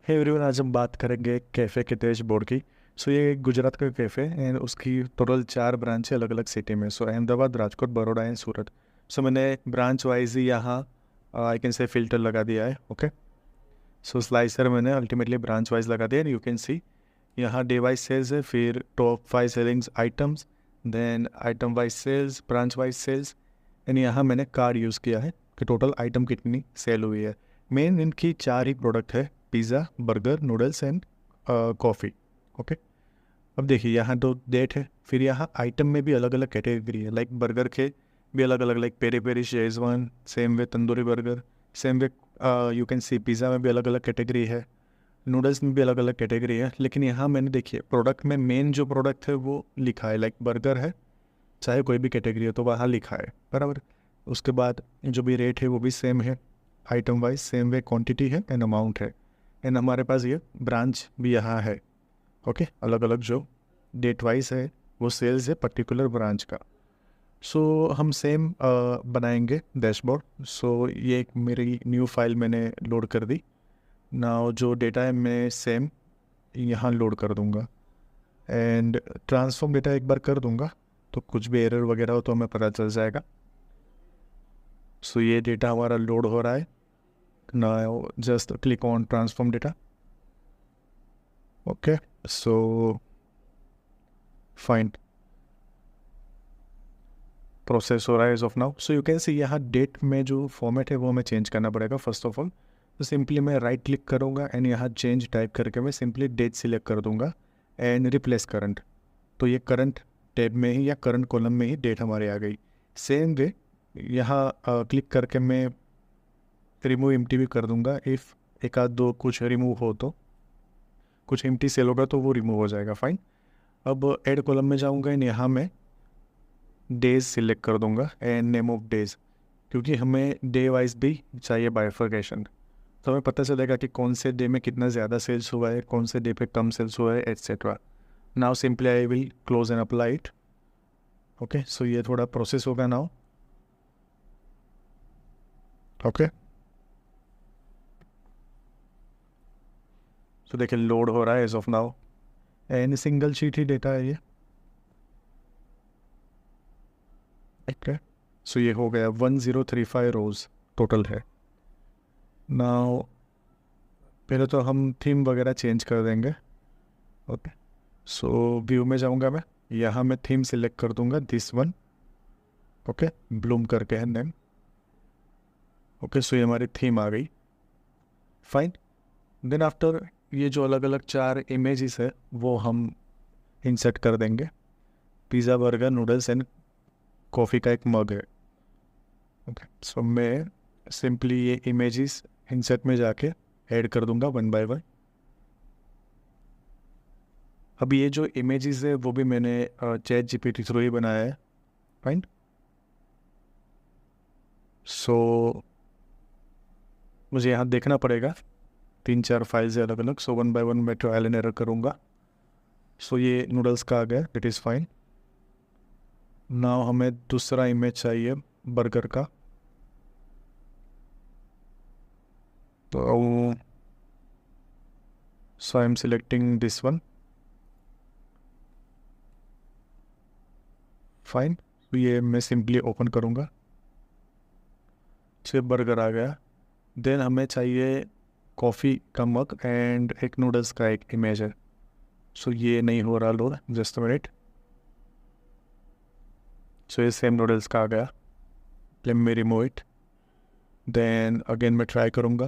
Hey everyone, आज हम बात करेंगे कैफ़े के डैशबोर्ड की। सो ये एक गुजरात का कैफ़े है एंड उसकी टोटल 4 ब्रांच है अलग अलग सिटी में। सो अहमदाबाद, राजकोट, बड़ौदा एंड सूरत। सो मैंने ब्रांच वाइज ही यहाँ आई कैन से फ़िल्टर लगा दिया है। ओके, सो स्लाइसर मैंने अल्टीमेटली ब्रांच वाइज लगा दिया एंड यू कैन सी यहाँ डे वाइज सेल्स है, फिर top 5 sellings items, then item wise sales, branch wise sales and यहाँ मैंने कार्ड यूज़ किया है कि टोटल आइटम कितनी सेल हुई है। मेन इनकी 4 ही प्रोडक्ट है, pizza, burger, noodles and coffee. Okay, अब देखिए यहाँ तो डेट है, फिर यहाँ आइटम में भी अलग अलग कैटेगरी है। लाइक बर्गर के भी अलग अलग, like peri peri, Schezwan, same way tandoori burger, same way you can see pizza में भी अलग अलग कैटेगरी है, नूडल्स में भी अलग अलग कैटेगरी है। लेकिन यहाँ मैंने देखिए प्रोडक्ट में मेन जो प्रोडक्ट है वो लिखा है, लाइक बर्गर है, चाहे कोई भी कैटेगरी हो तो वहाँ लिखा है बराबर। उसके बाद जो भी रेट है वो भी सेम है, item wise same way quantity है एंड अमाउंट है। एंड हमारे पास ये ब्रांच भी यहाँ है। ओके, अलग अलग जो डेट वाइज है वो सेल्स है पर्टिकुलर ब्रांच का। सो हम सेम बनाएंगे डैशबोर्ड। सो ये एक मेरी न्यू फाइल मैंने लोड कर दी ना। जो डेटा है मैं सेम यहाँ लोड कर दूँगा एंड ट्रांसफॉर्म डेटा एक बार कर दूँगा, तो कुछ भी एरर वगैरह हो तो हमें पता चल जाएगा। सो ये डेटा हमारा लोड हो रहा है ना। Just click on transform data. Okay, so fine, process हो रहा है as of now. So you can see यहाँ डेट में जो फॉर्मेट है वो हमें चेंज करना पड़ेगा। फर्स्ट ऑफ ऑल तो सिंपली मैं राइट क्लिक करूँगा एंड यहाँ चेंज टाइप करके मैं सिंपली डेट सिलेक्ट कर दूँगा एंड रिप्लेस करंट। तो ये करंट टैब में ही या करंट कॉलम में ही डेट हमारे आ गई। सेम वे यहाँ क्लिक करके मैं रिमूव एम्प्टी भी कर दूंगा। इफ़ एक आध दो कुछ रिमूव हो तो, कुछ एम्प्टी सेल होगा तो वो रिमूव हो जाएगा। फाइन, अब ऐड कॉलम में जाऊंगा एंड यहाँ मैं डेज सिलेक्ट कर दूंगा एंड नेम ऑफ डेज, क्योंकि हमें डे वाइज भी चाहिए बाइफर्केशन। तो हमें पता चलेगा कि कौन से डे में कितना ज़्यादा सेल्स हुआ है, कौन से डे पे कम सेल्स हुआ है, etcetera. Now simply I will close and apply it. Okay, so ये थोड़ा प्रोसेस होगा नाउ। ओके, तो देखिए लोड हो रहा है as of now and single sheet ही डेटा है ये। ओके, सो ये हो गया 1035 रोज टोटल है। नाउ पहले तो हम थीम वगैरह चेंज कर देंगे। ओके, सो व्यू में जाऊंगा मैं, यहाँ मैं थीम सिलेक्ट कर दूंगा दिस वन। ओके, ब्लूम करके है नेम। ओके, सो ये हमारी थीम आ गई। फाइन, देन आफ्टर ये जो अलग अलग 4 इमेजेस है वो हम इंसर्ट कर देंगे। Pizza, burger, noodles and coffee का एक मग है। ओके, सो मैं सिंपली ये इमेजेस इंसर्ट में जाके ऐड कर दूंगा वन बाय वन। अब ये जो इमेजेस है वो भी मैंने चैट जीपीटी थ्रू ही बनाया है। फाइन, सो मुझे यहाँ देखना पड़ेगा, 3-4 फाइल्स है अलग अलग। सो वन बाय वन मैं ट्रायल एंड एरर करूँगा। सो ये नूडल्स का आ गया, इट इज़ फाइन। नाउ हमें दूसरा इमेज चाहिए बर्गर का। तो so I am selecting this one. Fine, तो ये मैं सिंपली ओपन करूँगा, सिर्फ बर्गर आ गया। देन हमें चाहिए कॉफ़ी का मग एंड एक नूडल्स का एक इमेज है। सो ये नहीं हो रहा लोड, जस्ट मिनट। सो ये सेम नूडल्स का आ गया, let me remove it. Then again मैं ट्राई करूँगा।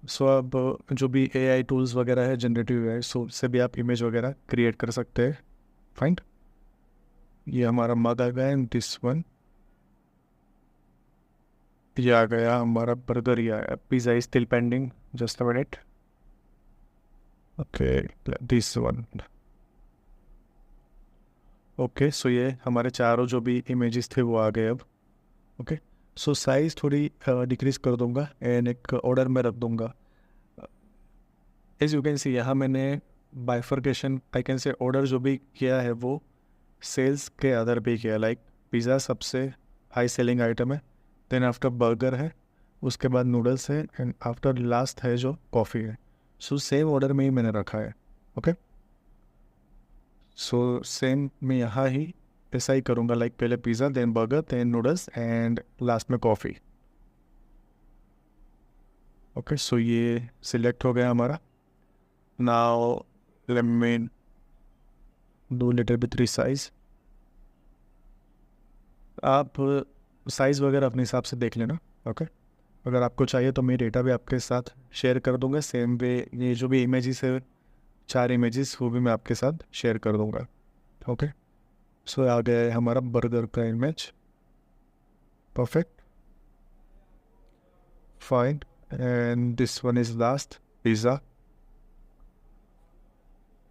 सो अब जो भी एआई टूल्स वगैरह है, जनरेटिव एआई, सो उससे भी आप इमेज वगैरह क्रिएट कर सकते हैं। फाइन, ये हमारा मग आ गया एंड दिस वन, ये आ गया हमारा बर्गर। ये आया, pizza is still pending, just a minute. Okay, this one. Okay, so ये हमारे चारों जो भी इमेजेस थे वो आ गए अब। ओके, सो साइज़ थोड़ी डिक्रीज़ कर दूंगा एंड एक ऑर्डर में रख दूंगा। एज यू कैन सी यहाँ मैंने bifurcation I can say order जो भी किया है वो सेल्स के आधार पे किया। लाइक पिज़्ज़ा सबसे हाई सेलिंग आइटम है, देन आफ्टर बर्गर है, उसके बाद नूडल्स है, एंड आफ्टर लास्ट है जो कॉफ़ी है। सो सेम ऑर्डर में ही मैंने रखा है। ओके, सो सेम मैं यहाँ ही ऐसा ही करूँगा, लाइक पहले pizza, then burger, then noodles and last में कॉफ़ी। ओके, सो ये सिलेक्ट हो गया हमारा। Now let me do little bit resize. आप साइज़ वगैरह अपने हिसाब से देख लेना। ओके, अगर आपको चाहिए तो मैं डेटा भी आपके साथ शेयर कर दूंगा। सेम वे ये जो भी इमेजेस है, 4 इमेजेस, वो भी मैं आपके साथ शेयर कर दूंगा। ओके, सो आ गया है हमारा बर्गर का image. Perfect, fine, and this one is last pizza.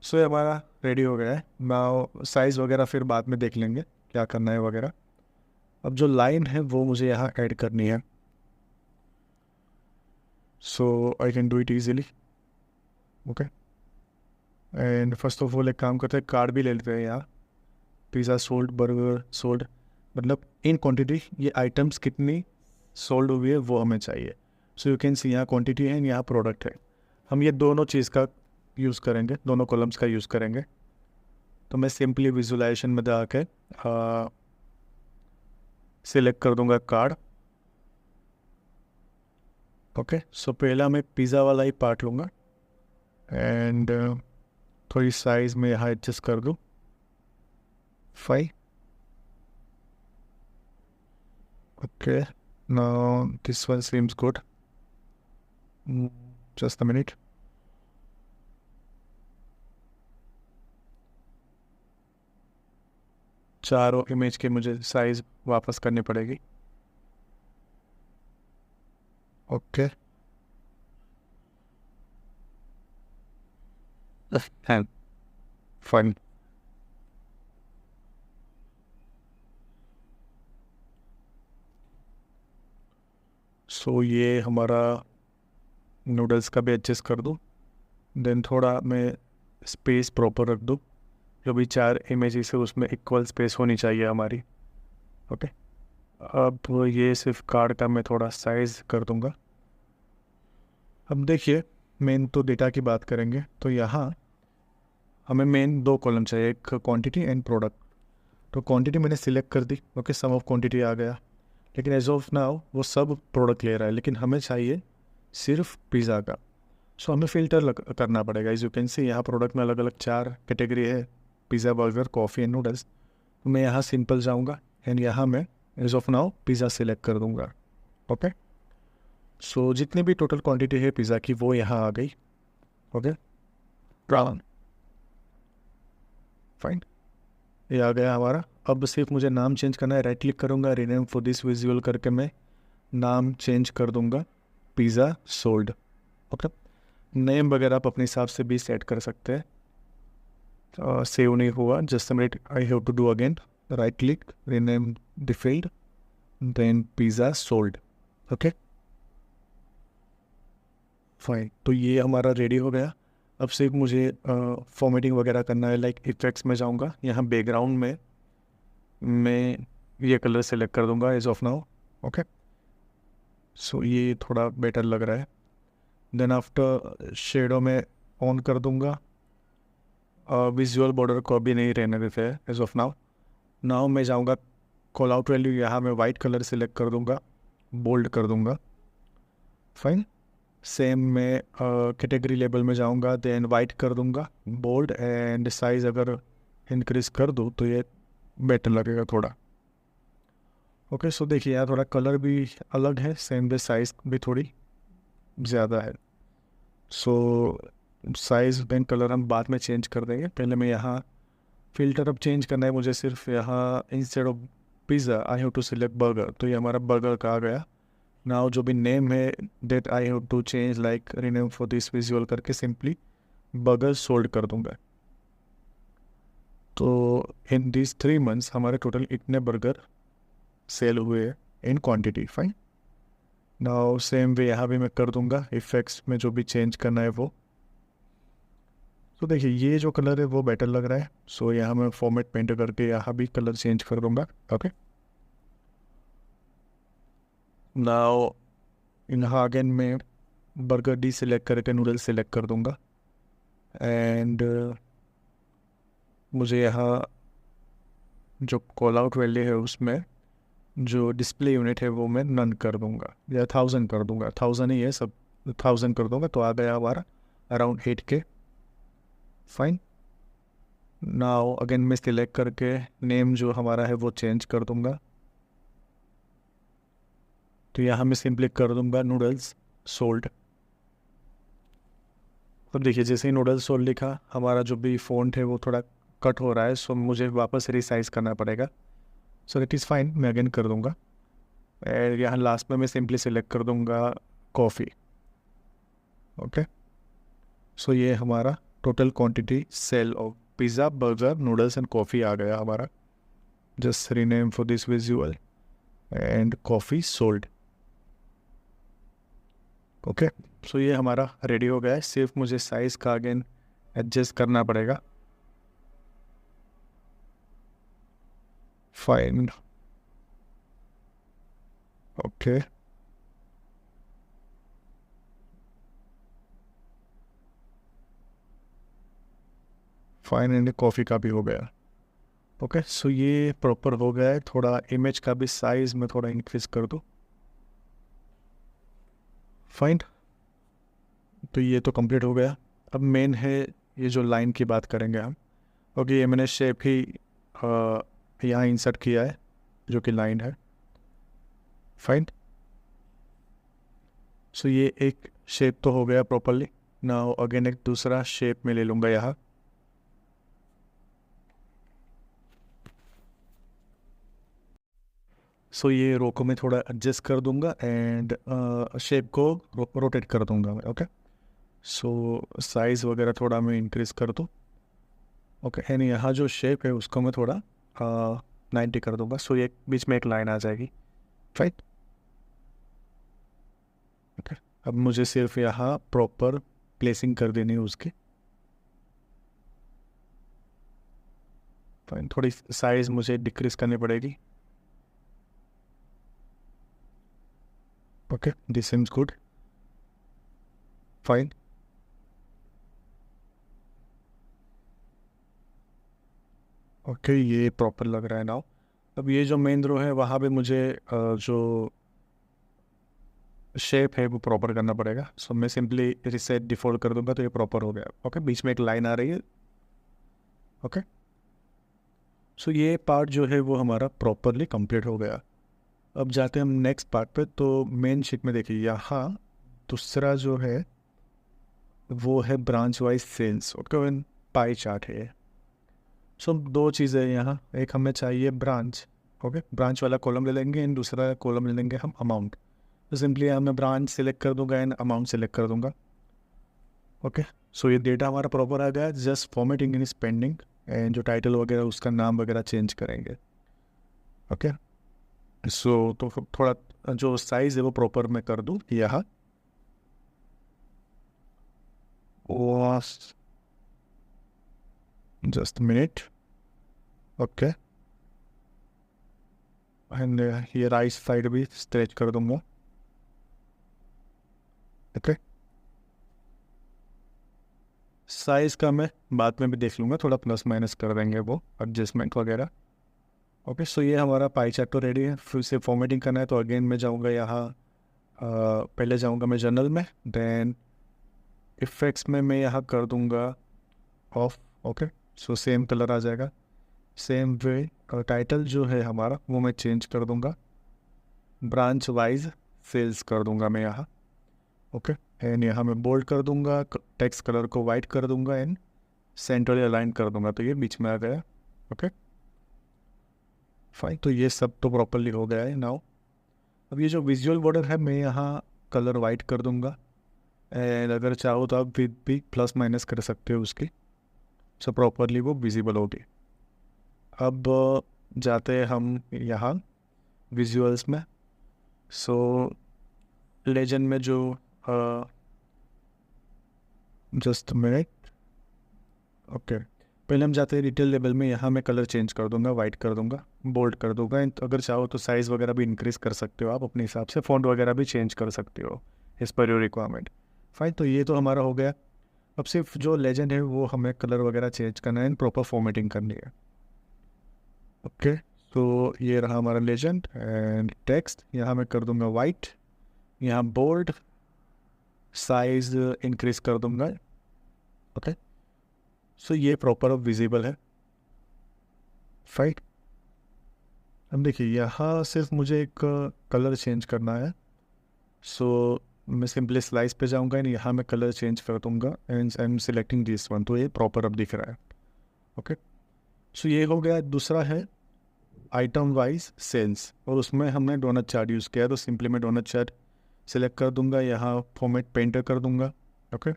So ये हमारा रेडी हो गया है। नाउ साइज़ वगैरह फिर बाद में देख लेंगे क्या करना है वगैरह। अब जो लाइन है वो मुझे यहाँ ऐड करनी है, so I can do it easily. Okay, and first of all एक काम करते हैं, कार्ड भी ले लेते हैं यहाँ। पिज़्ज़ा सोल्ड, बर्गर सोल्ड, मतलब इन क्वांटिटी ये आइटम्स कितनी सोल्ड हुई है वो हमें चाहिए। सो यू कैन सी यहाँ क्वांटिटी है, यहाँ प्रोडक्ट है। हम ये दोनों चीज़ का यूज़ करेंगे, दोनों कॉलम्स का यूज़ करेंगे। तो मैं सिंपली विजुलाइजेशन में जाके सिलेक्ट कर दूंगा कार्ड। ओके, सो पहला मैं पिज़्ज़ा वाला ही पार्ट लूँगा, एंड थोड़ी साइज़ में यहाँ एडजस्ट कर दूँ 5। Okay, now this one seems good. Just a minute. चारों इमेज के मुझे साइज़ वापस करनी पड़ेगी। Okay, fine. सो ये हमारा नूडल्स का भी एडजस्ट कर दूँ, देन थोड़ा मैं स्पेस प्रॉपर रख दूँ। जो भी 4 इमेजेस है उसमें इक्वल स्पेस होनी चाहिए हमारी। ओके, अब ये सिर्फ कार्ड का मैं थोड़ा साइज़ कर दूँगा। अब देखिए, मेन तो डेटा की बात करेंगे तो यहाँ हमें मेन 2 कॉलम चाहिए, एक क्वांटिटी एंड प्रोडक्ट। तो क्वांटिटी मैंने सिलेक्ट कर दी। ओके, सम ऑफ क्वांटिटी आ गया, लेकिन एज ऑफ नाउ वो सब प्रोडक्ट ले रहा है, लेकिन हमें चाहिए सिर्फ पिज़्ज़ा का। सो हमें फ़िल्टर करना पड़ेगा। एज यू कैन सी यहाँ प्रोडक्ट में अलग अलग 4 कैटेगरी है, pizza, burger, coffee and noodles. मैं यहाँ सिंपल जाऊँगा, एंड यहाँ मैं as of now pizza select कर दूँगा। ओके, सो जितनी भी टोटल क्वांटिटी है पिज़्ज़ा की वो यहाँ आ गई। ओके, ब्राउन, फाइन, ये आ गया हमारा। अब सिर्फ मुझे नाम चेंज करना है। राइट क्लिक करूँगा, रीनेम फॉर दिस विजुअल करके मैं नाम चेंज कर दूँगा पिज़्ज़ा सोल्ड। ओके, नेम वगैरह आप अपने हिसाब से भी सेट कर सकते हैं। सेव नहीं हुआ, just a minute, I have to do again. Right click, rename the field, then pizza sold. Okay, fine, तो ये हमारा रेडी हो गया। अब सिर्फ मुझे फॉर्मेटिंग वगैरह करना है। लाइक इफेक्ट्स में जाऊँगा, यहाँ बैकग्राउंड में मैं ये कलर सेलेक्ट कर दूँगा as of now. Okay, so ये थोड़ा बेटर लग रहा है। देन आफ्टर शेडो में ऑन कर दूँगा। विजुअल बॉर्डर को अभी नहीं रहने देते हैं एज ऑफ नाउ। नाउ मैं जाऊँगा कॉल आउट वैल्यू, यहाँ मैं वाइट कलर सेलेक्ट कर दूँगा, बोल्ड कर दूँगा। फाइन, सेम मैं कैटेगरी लेबल में जाऊँगा, देन वाइट कर दूँगा, बोल्ड, एंड साइज़ अगर इंक्रीज कर दूँ तो ये बेटर लगेगा थोड़ा। ओके, सो देखिए यहाँ थोड़ा कलर भी अलग है, सेम वे साइज़ भी थोड़ी ज़्यादा है। सो साइज़ एंड कलर हम बाद में चेंज कर देंगे। पहले मैं यहाँ फ़िल्टर अब चेंज करना है मुझे। सिर्फ यहाँ instead of pizza I have to select burger, तो ये हमारा बर्गर का आ गया। नाउ जो भी नेम है that I have to change, like rename for this visual करके सिंपली बर्गर सोल्ड कर दूंगा। तो इन दिस 3 मंथ्स हमारे टोटल इतने बर्गर सेल हुए हैं in quantity. Fine, now same way यहाँ भी मैं कर दूंगा, इफेक्ट्स में जो भी चेंज करना है वो। तो देखिए ये जो कलर है वो बेटर लग रहा है। सो यहाँ मैं फॉर्मेट पेंट करके यहाँ भी कलर चेंज कर दूंगा। ओके, नाउ यहाँ अगेन मैं बर्गर डी सिलेक्ट करके नूडल्स सिलेक्ट कर दूँगा एंड मुझे यहाँ जो कॉल आउट वैल्यू है उसमें जो डिस्प्ले यूनिट है वो मैं नन कर दूंगा या 1000 कर दूंगा, 1000 ही है सब, 1000 कर दूंगा तो आ गया हमारा around 8K। Fine. Now again मैं सिलेक्ट करके नेम जो हमारा है वो चेंज कर दूंगा, तो यहाँ मैं सिंपली कर दूंगा नूडल्स सोल्ड। अब देखिए जैसे ही नूडल्स सोल्ड लिखा हमारा जो भी फ़ॉन्ट है वो थोड़ा कट हो रहा है, सो मुझे वापस रिसाइज करना पड़ेगा। सो इट इज़ फाइन, मैं अगेन कर दूंगा। एंड यहाँ लास्ट में मैं सिंपली सिलेक्ट कर दूंगा कॉफ़ी। ओके, सो ये हमारा total quantity sale of pizza, burger, noodles and coffee आ गया हमारा। Just rename for this visual and coffee sold. Okay, so ये हमारा रेडी हो गया है, सिर्फ मुझे साइज़ का अगेन एडजस्ट करना पड़ेगा। Fine. Okay, fine and coffee का भी हो गया। ओके, सो ये प्रॉपर हो गया है। थोड़ा इमेज का भी साइज़ में थोड़ा इंक्रीज कर दूँ। फाइन, तो ये तो कंप्लीट हो गया। अब मेन है ये जो लाइन की बात करेंगे हम। ओके, ये मैंने शेप ही यहाँ इंसर्ट किया है जो कि लाइन है। फाइन, सो ये एक शेप तो हो गया प्रॉपरली। नाउ अगेन एक दूसरा शेप में ले लूँगा यहाँ। सो ये रो को मैं थोड़ा एडजस्ट कर दूंगा एंड शेप को रोटेट कर दूंगा मैं। ओके, सो साइज़ वगैरह थोड़ा मैं इंक्रीज़ कर दूँ। ओके, एंड यहाँ जो शेप है उसको मैं थोड़ा 90 कर दूंगा, सो ये बीच में एक लाइन आ जाएगी। फाइन। ओके, अब मुझे सिर्फ यहाँ प्रॉपर प्लेसिंग कर देनी है उसकी। फाइन, थोड़ी साइज़ मुझे डिक्रीज़ करनी पड़ेगी। Okay, this seems good. Fine. Okay, ये प्रॉपर लग रहा है नाउ। अब ये जो मेन रो है वहाँ पे मुझे जो शेप है वो प्रॉपर करना पड़ेगा, सो मैं सिंपली रिसेट डिफ़ॉल्ट कर दूंगा तो ये प्रॉपर हो गया। ओके, बीच में एक लाइन आ रही है। ओके, सो ये पार्ट जो है वो हमारा प्रॉपरली कंप्लीट हो गया। अब जाते हैं हम नेक्स्ट पार्ट पे। तो मेन शीट में देखिए यहाँ दूसरा जो है वो है branch wise sales. Okay, pie chart है। सो दो चीज़ें हैं यहाँ, एक हमें चाहिए ब्रांच। ओके, ब्रांच वाला कॉलम ले लेंगे एंड दूसरा कॉलम ले लेंगे हम अमाउंट। तो सिंपली मैं ब्रांच सेलेक्ट कर दूंगा एंड अमाउंट सेलेक्ट कर दूंगा। ओके, सो ये डेटा हमारा प्रॉपर आ गया, just formatting in pending and जो टाइटल वगैरह उसका नाम वगैरह चेंज करेंगे। ओके, सो तो थोड़ा जो साइज़ है वो प्रॉपर मैं कर दूँ यहाँ। Just minute. ओके, एंड ये राइट साइड भी स्ट्रेच कर दूंगा। ओके, साइज़ का मैं बाद में भी देख लूँगा, थोड़ा प्लस माइनस कर देंगे वो एडजस्टमेंट वगैरह। ओके, सो ये हमारा पाई चार्ट तो रेडी है। फिर से फॉर्मेटिंग करना है तो अगेन मैं जाऊँगा यहाँ, पहले जाऊँगा मैं जनरल में, देन इफ़ेक्ट्स में मैं यहाँ कर दूँगा off. Okay, so same colour आ जाएगा। सेम वे टाइटल जो है हमारा वो मैं चेंज कर दूँगा, ब्रांच वाइज सेल्स कर दूँगा मैं यहाँ। ओके, एंड यहाँ मैं बोल्ड कर दूँगा, टेक्स्ट कलर को वाइट कर दूँगा एंड सेंट्रली अलाइन कर दूँगा, तो ये बीच में आ गया। ओके, फाइन, तो ये सब तो प्रॉपरली हो गया है नाउ। अब ये जो विजुअल बॉर्डर है मैं यहाँ कलर वाइट कर दूँगा एंड अगर चाहो तो आप विद भी प्लस माइनस कर सकते हो उसकी, सो प्रॉपरली वो विजिबल होगी। अब जाते हैं हम यहाँ विजुअल्स में। सो लेजेंड में जो जस्ट मिनट। ओके, पहले हम जाते हैं डिटेल लेवल में, यहाँ मैं कलर चेंज कर दूंगा, वाइट कर दूंगा, बोल्ड कर दूंगा। एंड अगर चाहो तो साइज़ वगैरह भी इंक्रीज़ कर सकते हो आप अपने हिसाब से, फ़ॉन्ट वगैरह भी चेंज कर सकते हो as per your requirement. Fine, तो ये तो हमारा हो गया। अब सिर्फ जो लेजेंड है वो हमें कलर वगैरह चेंज करना है एंड प्रॉपर फॉर्मेटिंग करनी है। ओके, तो ये रहा हमारा लेजेंड। एंड टेक्स्ट यहाँ मैं कर दूंगा वाइट, यहाँ बोल्ड, साइज़ इंक्रीज़ कर दूंगा। ओके, सो ये प्रॉपर अब विजिबल है। फाइट, अब देखिए यहाँ सिर्फ मुझे एक कलर चेंज करना है। सो मैं सिंपली स्लाइस पे जाऊंगा एंड यहाँ मैं कलर चेंज कर दूंगा and I am selecting this one, तो ये प्रॉपर अब दिख रहा है। ओके, सो ये हो गया। दूसरा है आइटम वाइज सेल्स, और उसमें हमने डोनट चार्ट यूज़ किया, तो सिंपली मैं डोनट चार्ट सिलेक्ट कर दूंगा, यहाँ फॉर्मेट पेंटर कर दूंगा। ओके,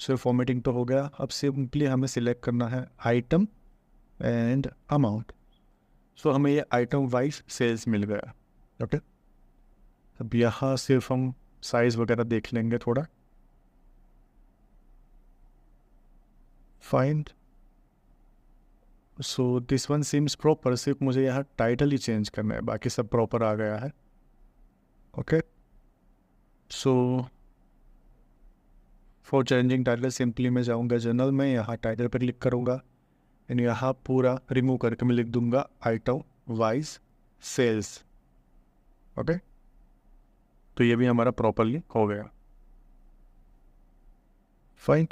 सो फॉर्मेटिंग तो हो गया। अब सिंपली हमें सिलेक्ट करना है आइटम एंड अमाउंट। सो हमें ये आइटम वाइज सेल्स मिल गया। ओके, अब यहाँ सिर्फ हम साइज़ वगैरह देख लेंगे थोड़ा। Fine, so this one seems proper, सिर्फ मुझे यहाँ टाइटल ही चेंज करना है, बाकी सब प्रॉपर आ गया है। Okay, so for changing title simply मैं जाऊँगा जनरल में, यहाँ टाइटल पर क्लिक करूँगा एंड यहाँ पूरा रिमूव करके मैं लिख दूँगा आइटम वाइज सेल्स। ओके, तो ये भी हमारा प्रॉपरली हो गया। फाइन,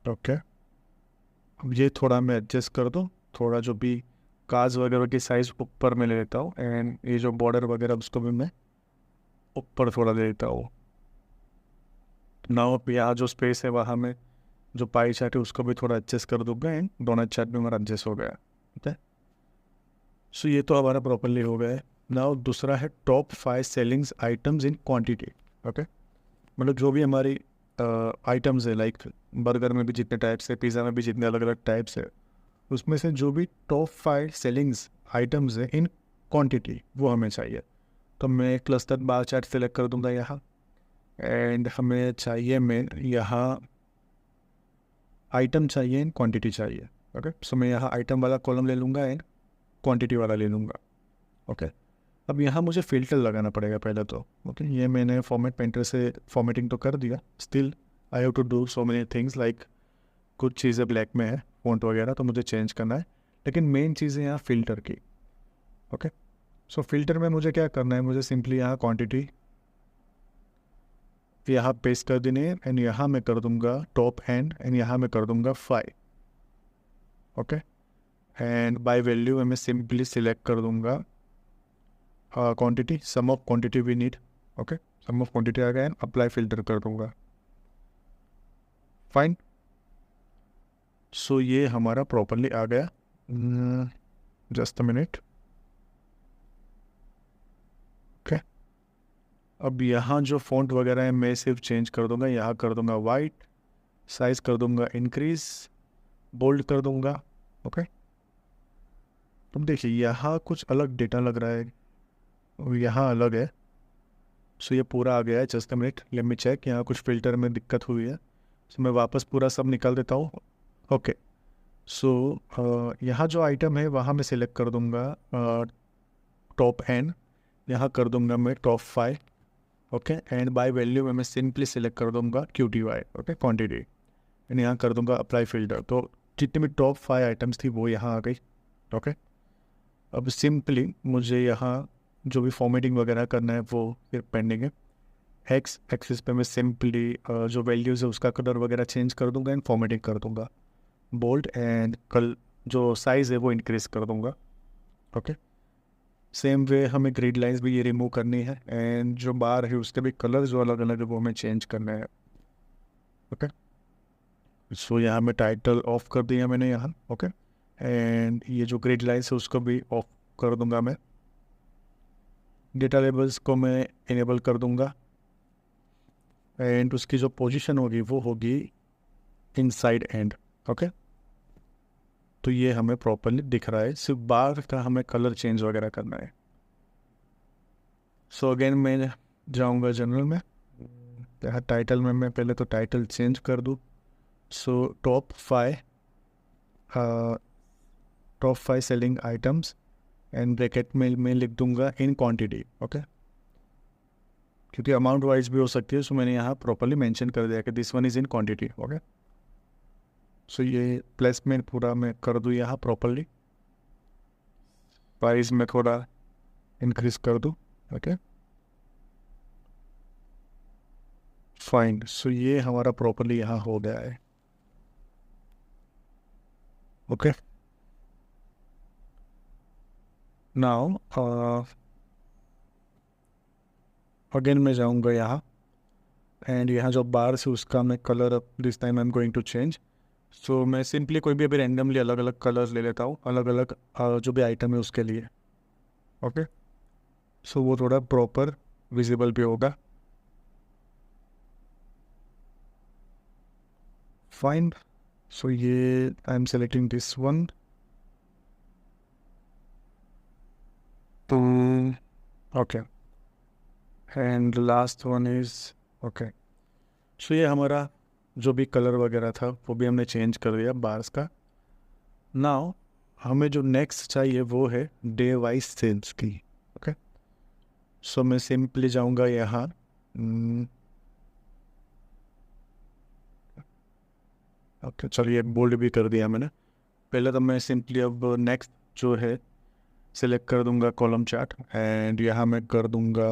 ओके, अब ये थोड़ा मैं एडजस्ट कर दूँ, थोड़ा जो भी कार्ड्स वगैरह की साइज़ ऊपर में ले लेता हूँ एंड ये जो बॉर्डर वगैरह उसको भी मैं ऊपर थोड़ा ले लेता हूँ। नाउ अब यहाँ जो स्पेस है वहाँ में जो पाई चार्ट है उसको भी थोड़ा एडजस्ट कर दूंगा एंड डोनट चार्ट भी हमारा एडजस्ट हो गया। ठीक है, सो ये तो हमारा प्रॉपरली हो गया है। नाउ दूसरा है top 5 sellings items in quantity. Okay, मतलब जो भी हमारी आइटम्स है, लाइक बर्गर में भी जितने टाइप्स है, पिज़्ज़ा में भी जितने अलग अलग टाइप्स है, उसमें से जो भी टॉप 5 सेलिंग्स आइटम्स है इन क्वांटिटी वो हमें चाहिए। तो मैं क्लस्टर बार चार्ट सेलेक्ट कर दूंगा यहाँ एंड हमें चाहिए मैं यहाँ आइटम चाहिए एंड क्वांटिटी चाहिए। ओके, सो मैं यहाँ आइटम वाला कॉलम ले लूँगा एंड क्वांटिटी वाला ले लूँगा। ओके, अब यहाँ मुझे फ़िल्टर लगाना पड़ेगा पहले तो। ओके, ये मैंने फॉर्मेट पेंटर से फॉर्मेटिंग तो कर दिया, still I have to do so many things, like कुछ चीज़ें ब्लैक में है फ़ॉन्ट वगैरह, तो मुझे चेंज करना है, लेकिन मेन चीज़ है यहाँ फ़िल्टर की। ओके, सो फिल्टर में मुझे क्या करना है, मुझे सिंपली यहाँ क्वांटिटी यहाँ पेस्ट कर देनी है एंड यहाँ मैं कर दूँगा टॉप एंड यहाँ मैं कर दूँगा 5। ओके, एंड बाय वैल्यू मैं सिंपली सिलेक्ट कर दूँगा quantity, sum of quantity we need. Okay, sum of quantity आ गया एंड अप्लाई फिल्टर कर दूँगा। फाइन, सो ये हमारा प्रॉपरली आ गया। Just a minute. ओके, अब यहाँ जो फ़ॉन्ट वगैरह है मैं सिर्फ चेंज कर दूँगा, यहाँ कर दूँगा वाइट, साइज़ कर दूँगा इंक्रीज़, बोल्ड कर दूँगा। ओके, तुम देखिए यहाँ कुछ अलग डेटा लग रहा है और यहाँ अलग है। सो ये पूरा आ गया है। Just a minute, let me check, यहाँ कुछ फ़िल्टर में दिक्कत हुई है, सो मैं वापस पूरा सब निकाल देता हूँ। ओके, सो यहाँ जो आइटम है वहाँ मैं सिलेक्ट कर दूँगा टॉप एंड, यहाँ कर दूँगा मैं top 5। Okay, and by value में मैं सिंपली सिलेक्ट कर दूँगा QTY। ओके, क्वांटिटी, एंड यहाँ कर दूँगा अप्लाई फिल्टर। तो जितनी भी टॉप 5 आइटम्स थी वो यहाँ आ गई। ओके, अब सिंपली मुझे यहाँ जो भी फॉर्मेटिंग वगैरह करना है वो फिर पेंडिंग है। एक्स एक्सिस पे मैं सिंपली जो वैल्यूज़ है उसका कलर वगैरह चेंज कर दूँगा एंड फॉर्मेटिंग कर दूँगा, बोल्ड एंड कल जो साइज़ है वो इंक्रीज़ कर दूँगा। ओके, सेम वे हमें ग्रिड लाइंस भी ये रिमूव करनी है एंड जो बार है उसके भी कलर जो अलग अलग है वो हमें चेंज करना है। ओके, सो यहाँ मैं टाइटल ऑफ कर दिया मैंने यहाँ। ओके, एंड ये जो ग्रिड लाइंस है उसको भी ऑफ कर दूंगा मैं। डेटा लेबल्स को मैं इनेबल कर दूंगा एंड उसकी जो पोजीशन होगी वो होगी इनसाइड एंड। ओके, तो ये हमें प्रॉपरली दिख रहा है, सिर्फ बार का हमें कलर चेंज वगैरह करना है। सो अगेन मैं जाऊंगा जनरल में, यहाँ टाइटल में मैं पहले तो टाइटल चेंज कर दूँ. So top 5 selling items and bracket में मैं लिख दूंगा इन क्वांटिटी. ओके, क्योंकि अमाउंट वाइज भी हो सकती है, सो मैंने यहाँ प्रॉपरली मेंशन कर दिया कि this one is in quantity. Okay, so ये प्लेसमेंट पूरा मैं कर दूँ यहाँ प्रॉपरली. प्राइस में थोड़ा इंक्रीज कर दूँ. Okay, fine. सो ये हमारा प्रॉपरली यहाँ हो गया है. ओके, नाउ अगेन मैं जाऊँगा यहाँ एंड यहाँ जो बार से उसका मैं colour this time I am going to change. So मैं सिंपली कोई भी अभी रैंडमली अलग अलग कलर्स ले लेता हूँ, अलग अलग जो भी आइटम है उसके लिए. ओके, सो वो थोड़ा प्रॉपर विजिबल भी होगा. फाइन. सो ये I am selecting this one. Okay, and last one is okay. So ये हमारा जो भी कलर वगैरह था वो भी हमने चेंज कर दिया बार्स का. नाउ हमें जो नेक्स्ट चाहिए वो है डे वाइज सेल्स की. ओके, सो मैं सिंपली जाऊंगा यहाँ. ओके, चलिए बोल्ड भी कर दिया मैंने. पहले तो मैं सिंपली अब नेक्स्ट जो है सिलेक्ट कर दूंगा कॉलम चार्ट एंड यहाँ मैं कर दूंगा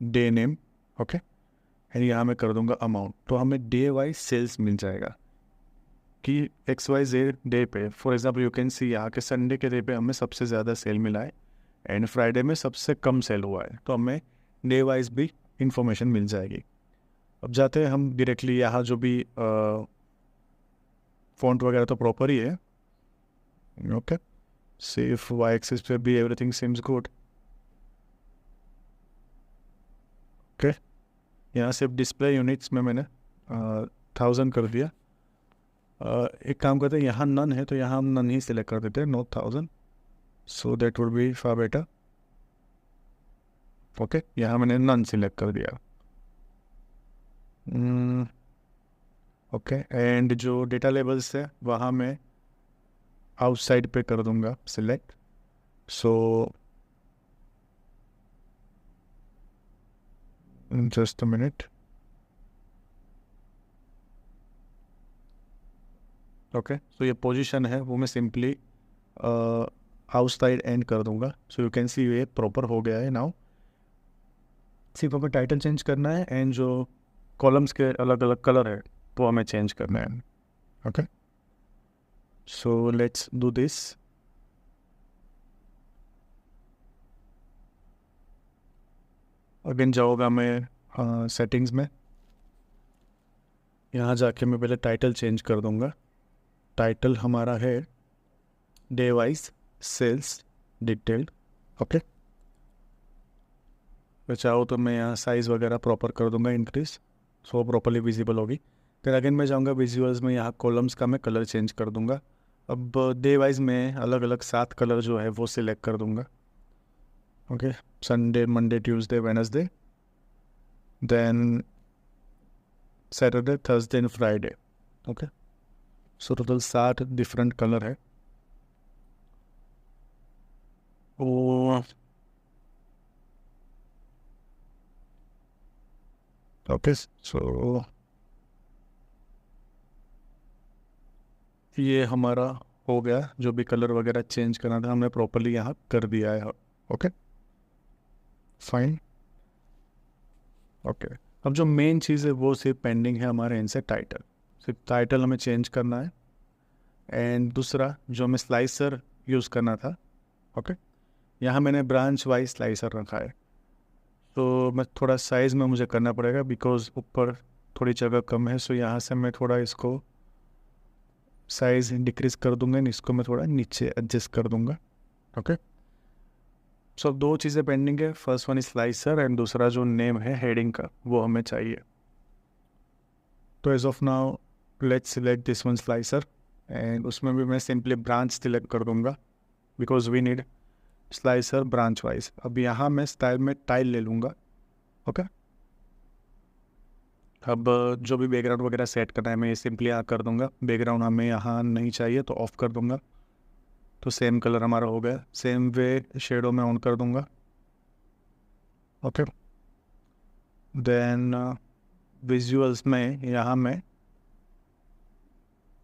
डे नेम. ओके, एंड यहाँ मैं कर दूंगा अमाउंट. तो हमें डे वाइज सेल्स मिल जाएगा कि XYZ डे पे. For example you can see यहाँ के संडे के डे पे हमें सबसे ज़्यादा सेल मिला है एंड फ्राइडे में सबसे कम सेल हुआ है. तो हमें डे वाइज भी इंफॉर्मेशन मिल जाएगी. अब जाते हैं हम डायरेक्टली यहाँ जो भी फॉन्ट वगैरह तो प्रॉपर ही है. ओके, सिर्फ वाई एक्सिस पे भी एवरीथिंग सीम्स गुड. ओके, यहाँ सिर्फ डिस्प्ले यूनिट्स में मैंने 1000 कर दिया. एक काम करते हैं, यहाँ नन है तो यहाँ हम नन ही सिलेक्ट कर देते हैं, not 1000. So that would be far better. Okay, यहाँ मैंने नन सिलेक्ट कर दिया. ओके, एंड जो डेटा लेबल्स है वहाँ मैं आउटसाइड पे कर दूंगा select. So just a minute. Okay, so ये पोजीशन है वो मैं सिंपली आउटसाइड एंड कर दूंगा. सो यू कैन सी ये प्रॉपर हो गया है. नाउ सिर्फ हमें टाइटल चेंज करना है एंड जो कॉलम्स के अलग अलग कलर है वो हमें चेंज करना है. Okay, so let's do this. Again जाऊँगा मैं सेटिंग्स में. यहाँ जाके मैं पहले टाइटल चेंज कर दूँगा. टाइटल हमारा है day wise sales detailed. Okay, मैं चाहूँ तो मैं यहाँ साइज़ वगैरह प्रॉपर कर दूँगा इंक्रीज, सो प्रॉपरली विजिबल होगी. फिर अगेन मैं जाऊँगा विजुअल्स में, यहाँ कॉलम्स का मैं कलर चेंज कर दूँगा. अब डे वाइज में अलग अलग 7 कलर जो है वो सिलेक्ट कर दूँगा. Okay, Sunday, Monday, Tuesday, Wednesday, then Saturday, Thursday and Friday. Okay, so total 7 different colour है. ओके, सो ये हमारा हो गया. जो भी कलर वगैरह चेंज करना था हमने प्रॉपरली यहाँ कर दिया है. Okay, fine. ओके, अब जो मेन चीज़ है वो सिर्फ पेंडिंग है हमारे एंड से टाइटल. सिर्फ टाइटल हमें चेंज करना है एंड दूसरा जो हमें स्लाइसर यूज़ करना था. ओके, यहाँ मैंने ब्रांच वाइज स्लाइसर रखा है. तो मैं थोड़ा साइज़ में मुझे करना पड़ेगा बिकॉज ऊपर थोड़ी जगह कम है. सो यहाँ से मैं थोड़ा इसको साइज़ डिक्रीज़ कर दूंगा एंड इसको मैं थोड़ा नीचे एडजस्ट कर दूंगा. ओके, सो 2 चीज़ें पेंडिंग है. First one is slicer and दूसरा जो नेम है हेडिंग का वो हमें चाहिए. तो as of now let's select this one slicer and उसमें भी मैं सिंपली ब्रांच सिलेक्ट कर दूंगा because we need slicer branch wise. अब यहाँ मैं स्टाइल में टाइल ले लूँगा. ओके, अब जो भी बैकग्राउंड वगैरह सेट करना है मैं ये सिंपली यहाँ कर दूंगा। बैकग्राउंड हमें यहाँ नहीं चाहिए तो ऑफ कर दूंगा। तो सेम कलर हमारा हो गया। सेम वे शेडो में ऑन कर दूंगा। ओके, देन विजुअल्स में यहाँ मैं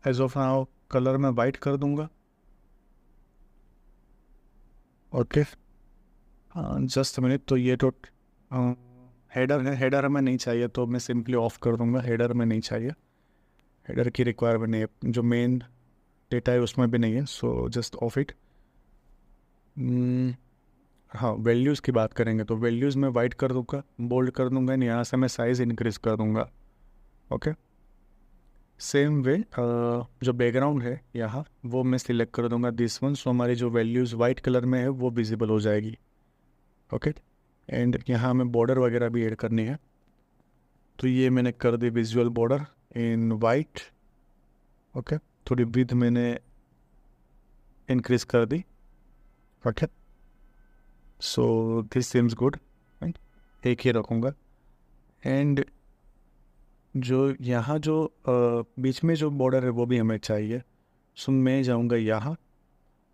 एज ऑफ नाउ कलर में वाइट कर दूंगा। Okay, just minute. तो ये तो हेडर है, हेडर हमें नहीं चाहिए तो मैं सिंपली ऑफ कर दूंगा। हेडर में नहीं चाहिए, हेडर की रिक्वायरमेंट नहीं है, जो मेन डेटा है उसमें भी नहीं है, सो जस्ट ऑफ इट। हाँ, वैल्यूज़ की बात करेंगे तो वैल्यूज़ में वाइट कर दूंगा, बोल्ड कर दूंगा, एंड यहाँ से मैं साइज़ इंक्रीज कर दूंगा। ओके, सेम वे जो बैकग्राउंड है यहाँ वो मैं सिलेक्ट कर दूंगा दिस वन, सो हमारी जो वैल्यूज़ वाइट कलर में है वो विजिबल हो जाएगी। ओके, एंड यहाँ हमें बॉर्डर वगैरह भी ऐड करनी है, तो ये मैंने कर दी visual border in white. Okay, थोड़ी विड्थ मैंने इंक्रीज कर दी। Okay, so this seems good, right, एक ही रखूँगा। एंड जो यहाँ जो बीच में जो बॉर्डर है वो भी हमें चाहिए, सो मैं जाऊँगा यहाँ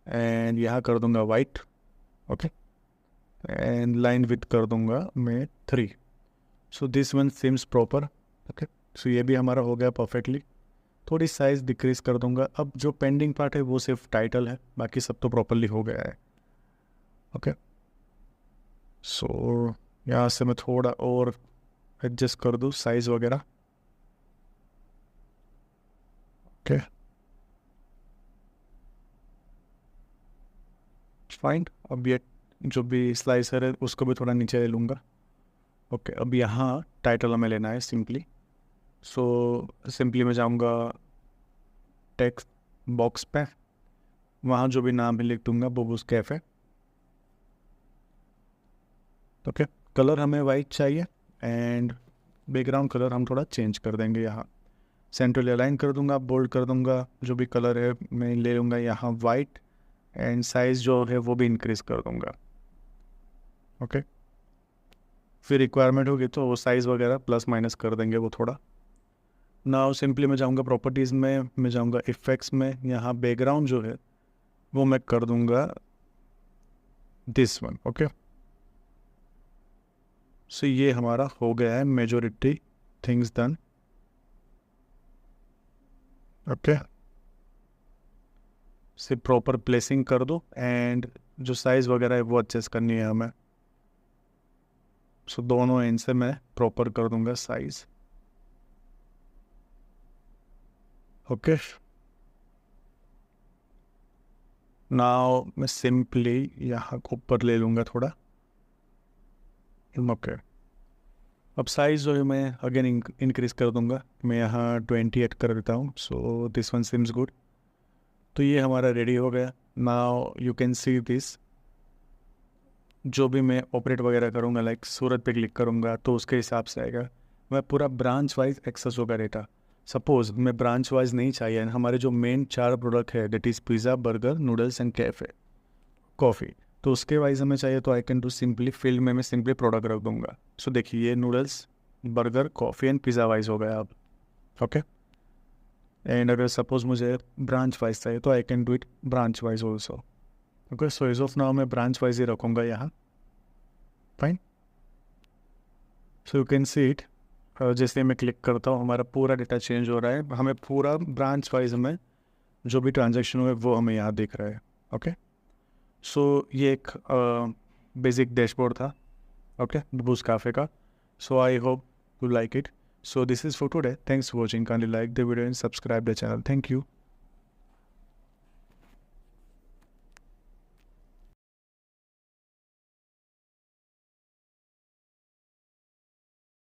एंड यहाँ कर दूँगा white. Okay, and line width कर दूँगा मैं 3। So this one seems proper. Okay, so ये भी हमारा हो गया परफेक्टली। थोड़ी साइज़ डिक्रीज़ कर दूंगा। अब जो पेंडिंग पार्ट है वो सिर्फ टाइटल है, बाकी सब तो प्रॉपरली हो गया है। ओके, सो यहाँ से मैं थोड़ा और एडजस्ट कर दूँ साइज़ वगैरह। Okay, fine. अब ये जो भी स्लाइसर है उसको भी थोड़ा नीचे ले लूँगा। ओके, अब यहाँ टाइटल हमें लेना है सिंपली, सो सिंपली मैं जाऊँगा टेक्स्ट बॉक्स पे, वहाँ जो भी नाम है लिख दूँगा बुबूस कैफ़े। ओके, कलर हमें वाइट चाहिए एंड बैकग्राउंड कलर हम थोड़ा चेंज कर देंगे। यहाँ सेंट्रल अलाइन कर दूँगा, बोल्ड कर दूँगा, जो भी कलर है मैं ले लूँगा यहाँ वाइट, एंड साइज़ जो है वो भी इंक्रीज़ कर दूँगा। ओके, फिर रिक्वायरमेंट होगी तो वो साइज़ वगैरह प्लस माइनस कर देंगे वो थोड़ा। नाउ सिंपली मैं जाऊँगा प्रॉपर्टीज़ में, मैं जाऊँगा इफ़ेक्ट्स में, यहाँ बैकग्राउंड जो है वो मैं कर दूँगा दिस वन। ओके, सो ये हमारा हो गया है मेजॉरिटी थिंग्स डन। ओके, से प्रॉपर प्लेसिंग कर दो एंड जो साइज़ वगैरह है वो एडजस्ट करनी है हमें, सो दोनों एंड से मैं प्रॉपर कर दूंगा साइज़। ओके, नाउ मैं सिंपली यहाँ ऊपर ले लूँगा थोड़ा। ओके, अब साइज़ जो है मैं अगेन इंक्रीज़ कर दूंगा, मैं यहाँ 28 कर देता हूँ, so this one seems good. तो ये हमारा रेडी हो गया। Now you can see this, जो भी मैं ऑपरेट वगैरह करूँगा लाइक सूरत पे क्लिक करूँगा तो उसके हिसाब से आएगा। मैं पूरा ब्रांच वाइज एक्सेस होगा डेटा। सपोज़ मैं ब्रांच वाइज नहीं चाहिए, हमारे जो मेन 4 प्रोडक्ट है that is pizza, burger, noodles and cafe, coffee, तो उसके वाइज हमें चाहिए तो आई कैन डू सिंपली फील्ड में मैं सिंपली प्रोडक्ट रख दूँगा। सो देखिए ये noodles, burger, coffee and pizza wise हो गया अब। ओके, एंड अगर सपोज़ मुझे ब्रांच वाइज चाहिए तो आई can do it branch wise also. Okay, so as of now मैं ब्रांच वाइज ही रखूँगा यहाँ। Fine, so you can see it, जैसे मैं क्लिक करता हूँ हमारा पूरा डेटा चेंज हो रहा है, हमें पूरा ब्रांच वाइज हमें जो भी ट्रांजैक्शन हुए वो हमें यहाँ दिख रहा है। ओके, सो ये एक बेसिक डैशबोर्ड था, ओके, बूस्ट कैफे का। So I hope you like it. So this is for today, thanks for watching, kindly like the video and subscribe the channel. Thank you.